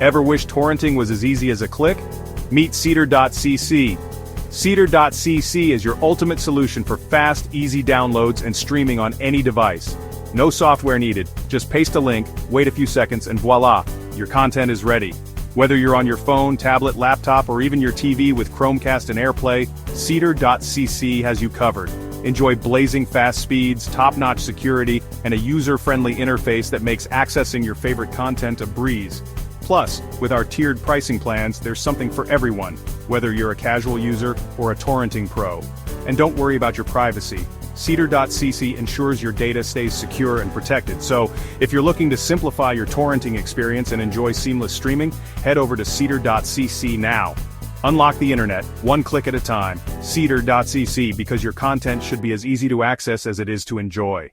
Ever wish torrenting was as easy as a click? Meet Seedr.cc. Seedr.cc is your ultimate solution for fast, easy downloads and streaming on any device. No software needed, just paste a link, wait a few seconds, and voila, your content is ready. Whether you're on your phone, tablet, laptop, or even your TV with Chromecast and AirPlay, Seedr.cc has you covered. Enjoy blazing fast speeds, top-notch security, and a user-friendly interface that makes accessing your favorite content a breeze. Plus, with our tiered pricing plans, there's something for everyone, whether you're a casual user or a torrenting pro. And don't worry about your privacy. Seedr.cc ensures your data stays secure and protected, so if you're looking to simplify your torrenting experience and enjoy seamless streaming, head over to Seedr.cc now. Unlock the internet, one click at a time. Seedr.cc, because your content should be as easy to access as it is to enjoy.